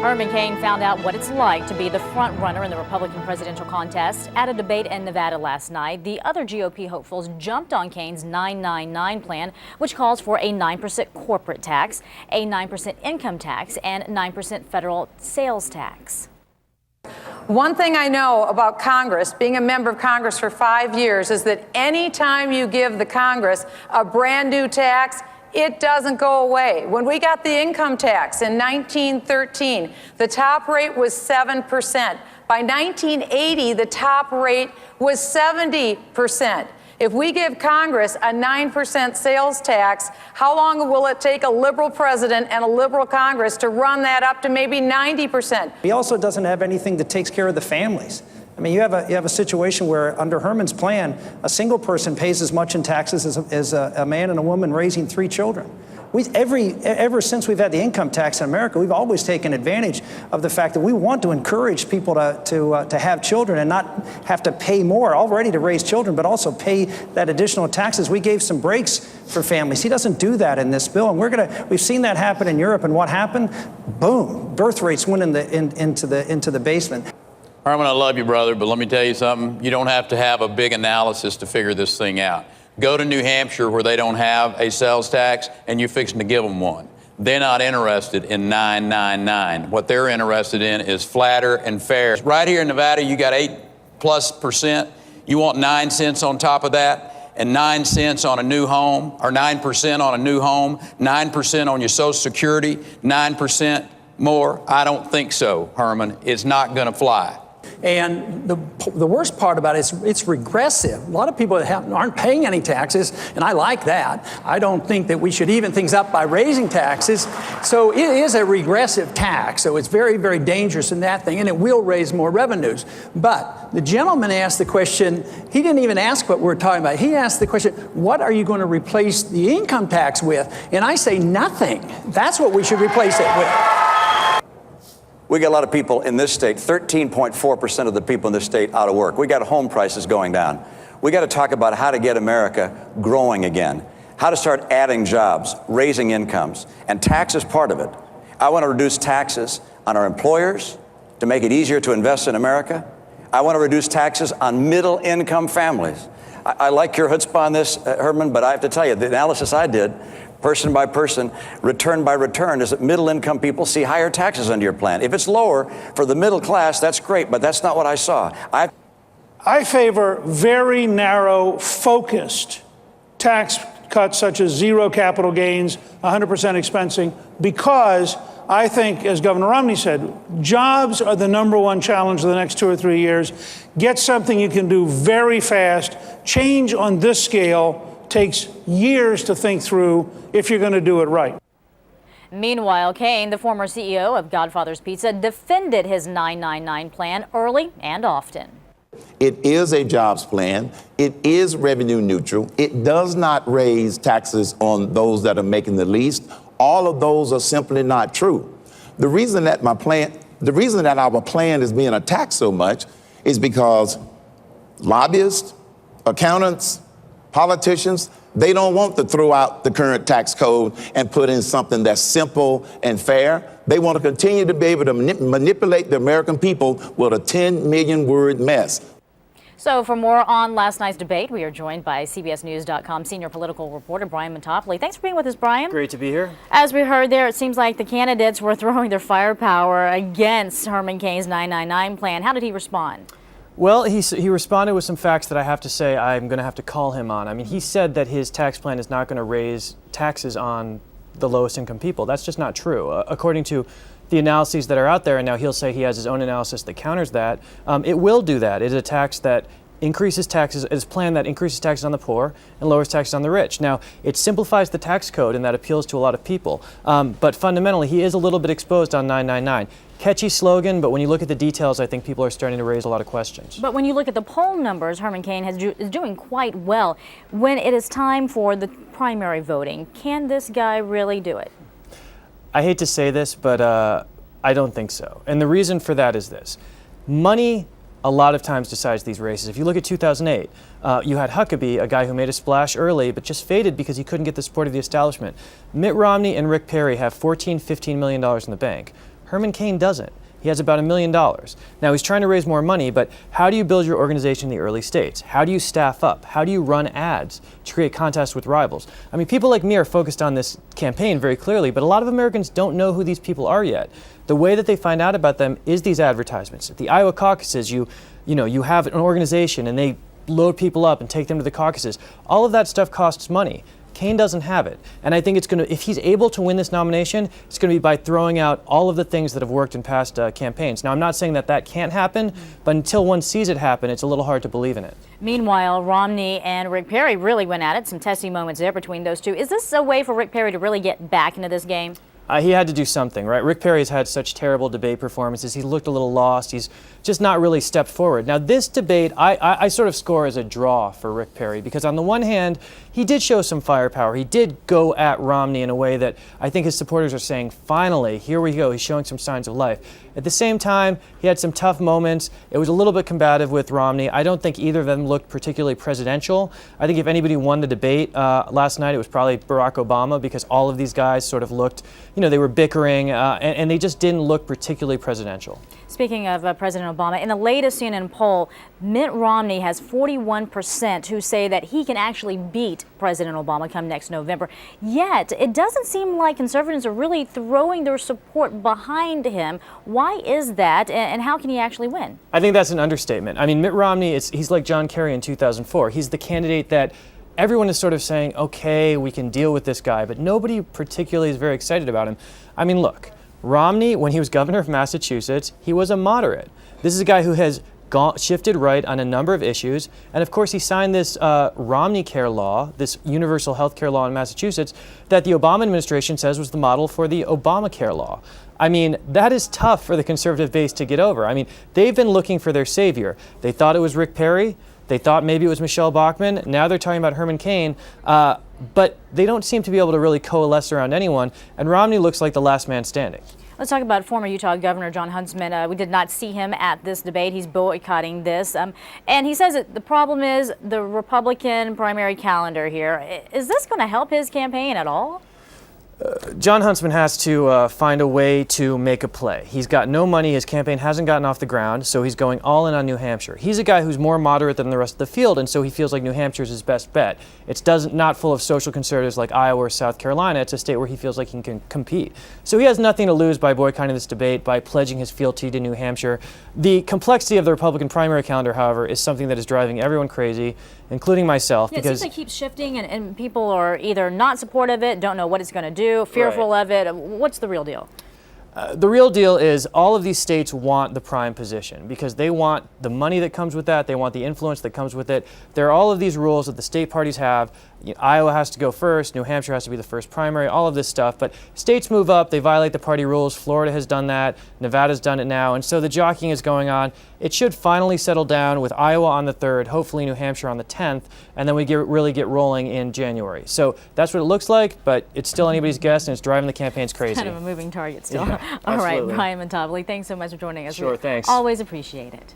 Herman Cain found out what it's like to be the front runner in the Republican presidential contest at a debate in Nevada last night. The other GOP hopefuls jumped on Cain's 999 plan, which calls for a 9% corporate tax, a 9% income tax, and 9% federal sales tax. One thing I know about Congress, being a member of Congress for 5 years, is that anytime you give the Congress a brand new tax, it doesn't go away. When we got the income tax in 1913, the top rate was 7%. By 1980, the top rate was 70%. If we give Congress a 9% sales tax, how long will it take a liberal president and a liberal Congress to run that up to maybe 90%? He also doesn't have anything that takes care of the families. I mean, you have a situation where under Herman's plan, a single person pays as much in taxes as a man and a woman raising 3 children. Ever since we've had the income tax in America, we've always taken advantage of the fact that we want to encourage people to have children and not have to pay more already to raise children, but also pay that additional taxes. We gave some breaks for families. He doesn't do that in this bill, and we've seen that happen in Europe. And what happened? Boom! Birth rates went into the basement. Herman, I love you, brother, but let me tell you something. You don't have to have a big analysis to figure this thing out. Go to New Hampshire where they don't have a sales tax, and you're fixing to give them one. They're not interested in 999. What they're interested in is flatter and fair. Right here in Nevada, you got 8+%. You want 9 cents on top of that, and 9 cents on a new home, or 9% on a new home, 9% on your Social Security, 9% more? I don't think so, Herman. It's not going to fly. And the worst part about it is it's regressive. A lot of people aren't paying any taxes, and I like that. I don't think that we should even things up by raising taxes. So it is a regressive tax, so it's very, very dangerous in that thing, and it will raise more revenues. But the gentleman asked the question, he didn't even ask what we're talking about. He asked the question, what are you going to replace the income tax with? And I say nothing. That's what we should replace it with. We got a lot of people in this state, 13.4% of the people in this state out of work. We got home prices going down. We got to talk about how to get America growing again, how to start adding jobs, raising incomes, and tax is part of it. I want to reduce taxes on our employers to make it easier to invest in America. I want to reduce taxes on middle-income families. I like your chutzpah on this, Herman, but I have to tell you, the analysis I did, person by person, return by return, is that middle-income people see higher taxes under your plan. If it's lower for the middle class, that's great, but that's not what I saw. I favor very narrow, focused tax cuts such as zero capital gains, 100% expensing, because I think, as Governor Romney said, jobs are the #1 challenge of the next 2 or 3 years. Get something you can do very fast. Change on this scale takes years to think through if you're going to do it right. Meanwhile, Cain, the former CEO of Godfather's Pizza, defended his 999 plan early and often. It is a jobs plan. It is revenue neutral. It does not raise taxes on those that are making the least. All of those are simply not true. The reason that our plan is being attacked so much is because lobbyists, accountants, politicians, they don't want to throw out the current tax code and put in something that's simple and fair. They want to continue to be able to manipulate the American people with a 10 million word mess. So for more on last night's debate, we are joined by CBSNews.com senior political reporter Brian Montopoli. Thanks for being with us, Brian. Great to be here. As we heard there, it seems like the candidates were throwing their firepower against Herman Cain's 999 plan. How did he respond? Well, he responded with some facts that I have to say I'm going to have to call him on. I mean, he said that his tax plan is not going to raise taxes on the lowest income people. That's just not true. According to the analyses that are out there, and now he'll say he has his own analysis that counters that, it will do that. It is a tax that increases taxes, it's a plan that increases taxes on the poor and lowers taxes on the rich. Now, it simplifies the tax code and that appeals to a lot of people. But fundamentally, he is a little bit exposed on 999. Catchy slogan, but when you look at the details, I think people are starting to raise a lot of questions. But when you look at the poll numbers, Herman Cain is doing quite well. When it is time for the primary voting, can this guy really do it? I hate to say this, but I don't think so. And the reason for that is this. Money a lot of times decides these races. If you look at 2008, you had Huckabee, a guy who made a splash early but just faded because he couldn't get the support of the establishment. Mitt Romney and Rick Perry have $14–15 million in the bank. Herman Cain doesn't. He has about $1 million. Now, he's trying to raise more money, but how do you build your organization in the early states? How do you staff up? How do you run ads to create contests with rivals? I mean, people like me are focused on this campaign very clearly, but a lot of Americans don't know who these people are yet. The way that they find out about them is these advertisements. At the Iowa caucuses, you have an organization and they load people up and take them to the caucuses. All of that stuff costs money. Cain doesn't have it. And I think if he's able to win this nomination, it's going to be by throwing out all of the things that have worked in past campaigns. Now, I'm not saying that can't happen, but until one sees it happen, it's a little hard to believe in it. Meanwhile, Romney and Rick Perry really went at it. Some testy moments there between those two. Is this a way for Rick Perry to really get back into this game? He had to do something, right? Rick Perry has had such terrible debate performances. He looked a little lost. He's just not really stepped forward. Now, this debate, I sort of score as a draw for Rick Perry because on the one hand, he did show some firepower. He did go at Romney in a way that I think his supporters are saying, finally, here we go. He's showing some signs of life. At the same time, he had some tough moments. It was a little bit combative with Romney. I don't think either of them looked particularly presidential. I think if anybody won the debate last night, it was probably Barack Obama because all of these guys sort of looked, they were bickering and they just didn't look particularly presidential. Speaking of President Obama, in the latest CNN poll, Mitt Romney has 41% who say that he can actually beat President Obama come next November. Yet, it doesn't seem like conservatives are really throwing their support behind him. Why is that, and how can he actually win? I think that's an understatement. I mean, Mitt Romney, he's like John Kerry in 2004. He's the candidate that everyone is sort of saying, okay, we can deal with this guy, but nobody particularly is very excited about him. I mean, look, Romney, when he was governor of Massachusetts, he was a moderate. This is a guy who has shifted right on a number of issues. And of course, he signed this Romney Care law, this universal health care law in Massachusetts, that the Obama administration says was the model for the Obamacare law. I mean, that is tough for the conservative base to get over. I mean, they've been looking for their savior. They thought it was Rick Perry. They thought maybe it was Michelle Bachmann. Now they're talking about Herman Cain. But they don't seem to be able to really coalesce around anyone. And Romney looks like the last man standing. Let's talk about former Utah Governor Jon Huntsman. We did not see him at this debate. He's boycotting this. And he says that the problem is the Republican primary calendar here. Is this going to help his campaign at all? Jon Huntsman has to find a way to make a play. He's got no money. His campaign hasn't gotten off the ground, so he's going all in on New Hampshire. He's a guy who's more moderate than the rest of the field, and so he feels like New Hampshire is his best bet. It's not full of social conservatives like Iowa or South Carolina. It's a state where he feels like he can compete. So he has nothing to lose by boycotting this debate, by pledging his fealty to New Hampshire. The complexity of the Republican primary calendar, however, is something that is driving everyone crazy, including myself. Yeah, because it seems like it keeps shifting, and people are either not supportive of it, don't know what it's going to do, fearful of it. What's the real deal? The real deal is all of these states want the prime position because they want the money that comes with that. They want the influence that comes with it. There are all of these rules that the state parties have. Iowa has to go first. New Hampshire has to be the first primary, all of this stuff. But states move up. They violate the party rules. Florida has done that. Nevada's done it now. And so the jockeying is going on. It should finally settle down with Iowa on the 3rd, hopefully New Hampshire on the 10th, and then we really get rolling in January. So that's what it looks like, but it's still anybody's guess, and it's driving the campaigns crazy. Kind of a moving target still. Yeah, all right, absolutely. Brian Montopoli, thanks so much for joining us. Sure, thanks. Always appreciate it.